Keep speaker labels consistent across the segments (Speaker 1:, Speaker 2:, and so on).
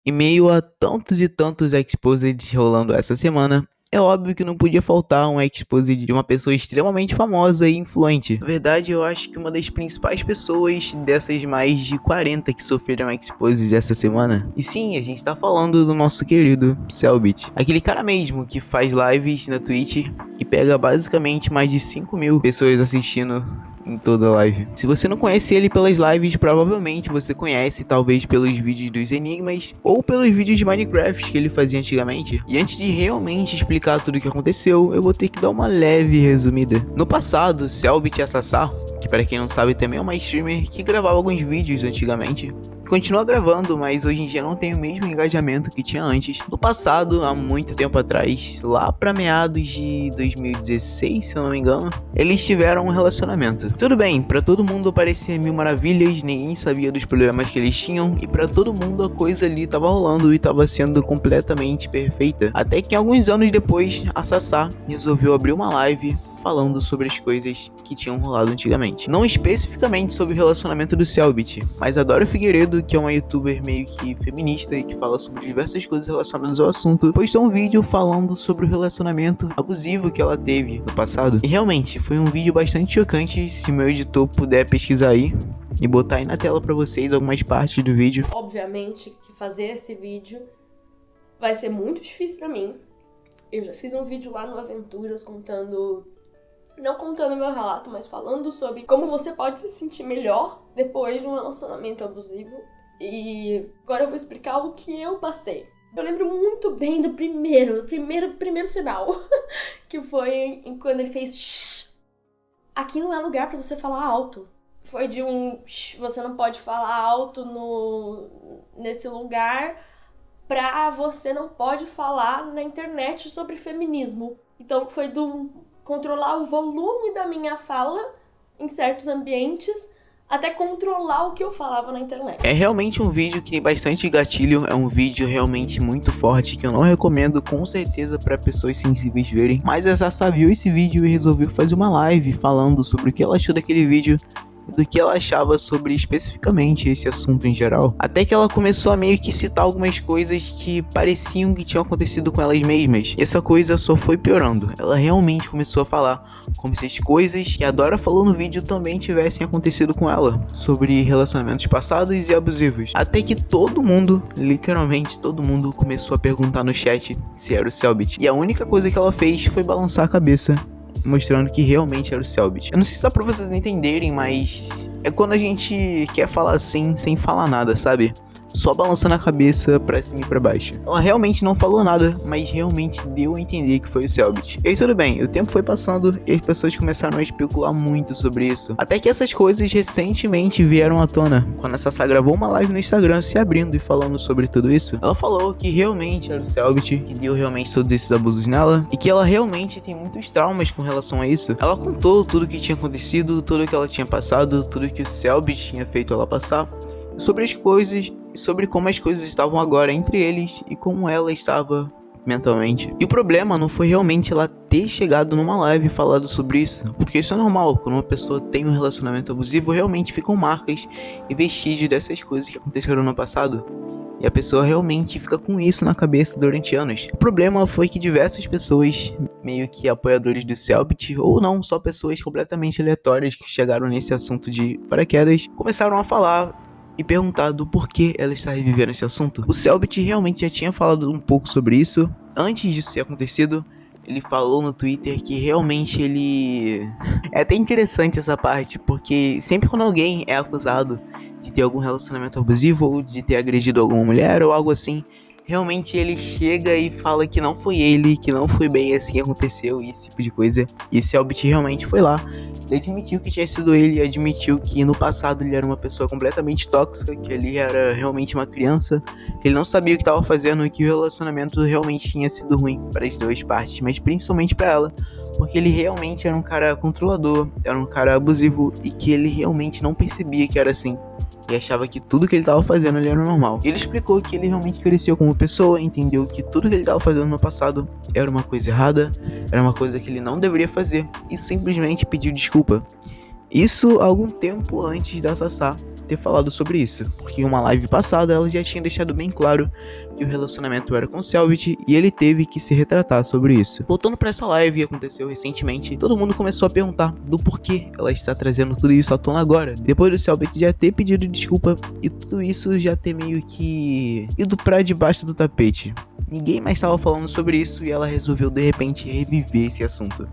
Speaker 1: Em meio a tantos e tantos exposeds rolando essa semana, é óbvio que não podia faltar um exposed de uma pessoa extremamente famosa e influente. Na verdade, eu acho que uma das principais pessoas dessas mais de 40 que sofreram exposed essa semana. E sim, a gente tá falando do nosso querido Cellbit. Aquele cara mesmo que faz lives na Twitch e pega basicamente mais de 5.000 pessoas assistindo em toda a live. Se você não conhece ele pelas lives, provavelmente você conhece talvez pelos vídeos dos enigmas ou pelos vídeos de Minecraft que ele fazia antigamente. E antes de realmente explicar tudo o que aconteceu, eu vou ter que dar uma leve resumida. No passado, Cellbit Assassin, que para quem não sabe também é uma streamer que gravava alguns vídeos antigamente, continua gravando, mas hoje em dia não tem o mesmo engajamento que tinha antes. No passado, há muito tempo atrás, lá para meados de 2016, se eu não me engano, eles tiveram um relacionamento. Tudo bem, para todo mundo parecia mil maravilhas, ninguém sabia dos problemas que eles tinham e para todo mundo a coisa ali tava rolando e tava sendo completamente perfeita. Até que alguns anos depois, a Sassá resolveu abrir uma live falando sobre as coisas que tinham rolado antigamente. Não especificamente sobre o relacionamento do Cellbit, mas a Dora Figueiredo, que é uma youtuber meio que feminista e que fala sobre diversas coisas relacionadas ao assunto, postou um vídeo falando sobre o relacionamento abusivo que ela teve no passado. E realmente, foi um vídeo bastante chocante. Se meu editor puder pesquisar aí e botar aí na tela pra vocês algumas partes do vídeo.
Speaker 2: Obviamente que fazer esse vídeo vai ser muito difícil pra mim. Eu já fiz um vídeo lá no Aventuras não contando meu relato, mas falando sobre como você pode se sentir melhor depois de um relacionamento abusivo. E agora eu vou explicar o que eu passei. Eu lembro muito bem do primeiro sinal, que foi quando ele fez shh. Aqui não é lugar pra você falar alto. Foi de um shh, você não pode falar alto nesse lugar, pra você não pode falar na internet sobre feminismo. Então foi do controlar o volume da minha fala em certos ambientes, até controlar o que eu falava na internet.
Speaker 1: É realmente um vídeo que tem bastante gatilho, é um vídeo realmente muito forte que eu não recomendo com certeza para pessoas sensíveis verem. Mas a Sassá viu esse vídeo e resolveu fazer uma live falando sobre o que ela achou daquele vídeo do que ela achava sobre especificamente esse assunto em geral. Até que ela começou a meio que citar algumas coisas que pareciam que tinham acontecido com elas mesmas. E essa coisa só foi piorando. Ela realmente começou a falar como se as coisas que a Dora falou no vídeo também tivessem acontecido com ela, sobre relacionamentos passados e abusivos. Até que todo mundo, literalmente todo mundo, começou a perguntar no chat se era o Cellbit. E a única coisa que ela fez foi balançar a cabeça, mostrando que realmente era o Cellbit. Eu não sei se dá pra vocês entenderem, mas é quando a gente quer falar assim, sem falar nada, sabe? Só balançando a cabeça pra cima e pra baixo. Ela realmente não falou nada, mas realmente deu a entender que foi o Cellbit. E aí tudo bem, o tempo foi passando e as pessoas começaram a especular muito sobre isso. Até que essas coisas recentemente vieram à tona. Quando a Sassá gravou uma live no Instagram se abrindo e falando sobre tudo isso, ela falou que realmente era o Cellbit, que deu realmente todos esses abusos nela, e que ela realmente tem muitos traumas com relação a isso. Ela contou tudo o que tinha acontecido, tudo que ela tinha passado, tudo que o Cellbit tinha feito ela passar, sobre as coisas e sobre como as coisas estavam agora entre eles e como ela estava mentalmente. E o problema não foi realmente ela ter chegado numa live e falado sobre isso, porque isso é normal. Quando uma pessoa tem um relacionamento abusivo, realmente ficam marcas e vestígios dessas coisas que aconteceram no passado. E a pessoa realmente fica com isso na cabeça durante anos. O problema foi que diversas pessoas, meio que apoiadores do Cellbit, ou não, só pessoas completamente aleatórias que chegaram nesse assunto de paraquedas, começaram a falar e perguntar do porquê ela está revivendo esse assunto. O Cellbit realmente já tinha falado um pouco sobre isso. Antes disso ter acontecido, ele falou no Twitter que realmente ele... É até interessante essa parte, porque sempre quando alguém é acusado de ter algum relacionamento abusivo ou de ter agredido alguma mulher ou algo assim, realmente ele chega e fala que não foi ele, que não foi bem assim que aconteceu e esse tipo de coisa. E o Cellbit realmente foi lá, ele admitiu que tinha sido ele, admitiu que no passado ele era uma pessoa completamente tóxica, que ele era realmente uma criança, que ele não sabia o que estava fazendo e que o relacionamento realmente tinha sido ruim para as duas partes, mas principalmente para ela, porque ele realmente era um cara controlador, era um cara abusivo e que ele realmente não percebia que era assim. E achava que tudo que ele estava fazendo ali era normal. Ele explicou que ele realmente cresceu como pessoa, entendeu que tudo que ele estava fazendo no passado era uma coisa errada, era uma coisa que ele não deveria fazer, e simplesmente pediu desculpa. Isso algum tempo antes da Sassá ter falado sobre isso, porque em uma live passada ela já tinha deixado bem claro que o relacionamento era com o Cellbit e ele teve que se retratar sobre isso. Voltando para essa live que aconteceu recentemente, todo mundo começou a perguntar do porquê ela está trazendo tudo isso à tona agora, depois do Cellbit já ter pedido desculpa e tudo isso já ter meio que ido pra debaixo do tapete. Ninguém mais estava falando sobre isso e ela resolveu de repente reviver esse assunto.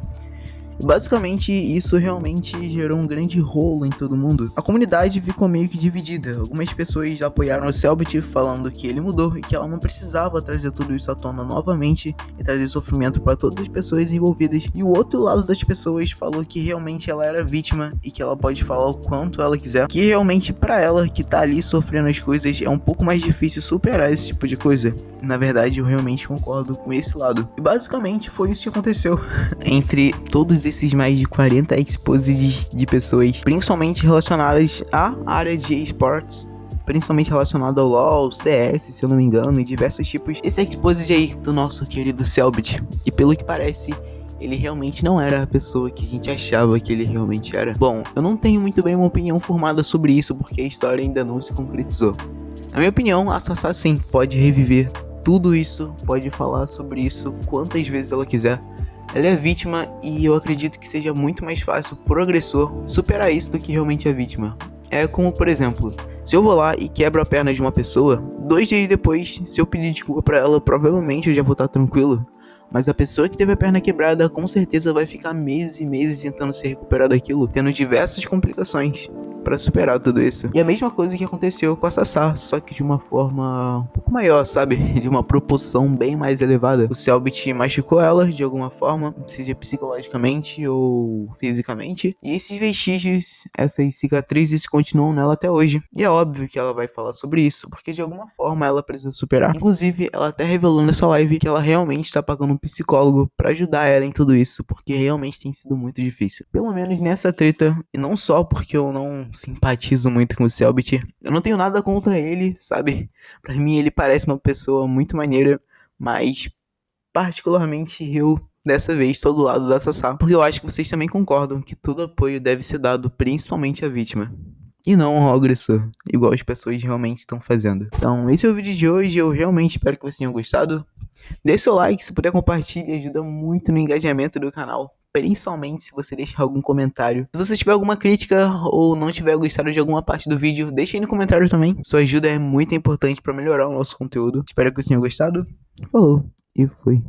Speaker 1: E basicamente isso realmente gerou um grande rolo em todo mundo. A comunidade ficou meio que dividida. Algumas pessoas apoiaram o Cellbit falando que ele mudou e que ela não precisava trazer tudo isso à tona novamente e trazer sofrimento para todas as pessoas envolvidas. E o outro lado das pessoas falou que realmente ela era vítima e que ela pode falar o quanto ela quiser, que realmente para ela que tá ali sofrendo as coisas é um pouco mais difícil superar esse tipo de coisa. Na verdade eu realmente concordo com esse lado. E basicamente foi isso que aconteceu. Entre todos esses mais de 40 exposes de pessoas, principalmente relacionadas à área de esportes, principalmente relacionado ao LoL, CS, se eu não me engano, e diversos tipos. Esse expose aí do nosso querido Cellbit, e pelo que parece, ele realmente não era a pessoa que a gente achava que ele realmente era. Bom, eu não tenho muito bem uma opinião formada sobre isso, porque a história ainda não se concretizou. Na minha opinião, a Sassá sim pode reviver tudo isso, pode falar sobre isso quantas vezes ela quiser. Ela é vítima e eu acredito que seja muito mais fácil pro agressor superar isso do que realmente a vítima. É como, por exemplo, se eu vou lá e quebro a perna de uma pessoa, 2 dias depois, se eu pedir desculpa pra ela, provavelmente eu já vou estar tranquilo. Mas a pessoa que teve a perna quebrada com certeza vai ficar meses e meses tentando se recuperar daquilo, tendo diversas complicações pra superar tudo isso. E a mesma coisa que aconteceu com a Sassá, só que de uma forma um pouco maior, sabe? De uma proporção bem mais elevada. O Cellbit machucou ela de alguma forma, seja psicologicamente ou fisicamente. E esses vestígios, essas cicatrizes continuam nela até hoje. E é óbvio que ela vai falar sobre isso, porque de alguma forma ela precisa superar. Inclusive, ela até revelou nessa live que ela realmente tá pagando um psicólogo pra ajudar ela em tudo isso, porque realmente tem sido muito difícil. Pelo menos nessa treta, e não só porque eu não simpatizo muito com o Cellbit. Eu não tenho nada contra ele, sabe? Pra mim ele parece uma pessoa muito maneira, mas particularmente eu, dessa vez, tô do lado da Sassá. Porque eu acho que vocês também concordam que todo apoio deve ser dado principalmente à vítima. E não ao agressor, igual as pessoas realmente estão fazendo. Então, esse é o vídeo de hoje, eu realmente espero que vocês tenham gostado. Deixe seu like, se puder compartilhe, ajuda muito no engajamento do canal. Principalmente se você deixar algum comentário. Se você tiver alguma crítica ou não tiver gostado de alguma parte do vídeo, deixa aí no comentário também. Sua ajuda é muito importante para melhorar o nosso conteúdo. Espero que vocês tenham gostado. Falou e fui.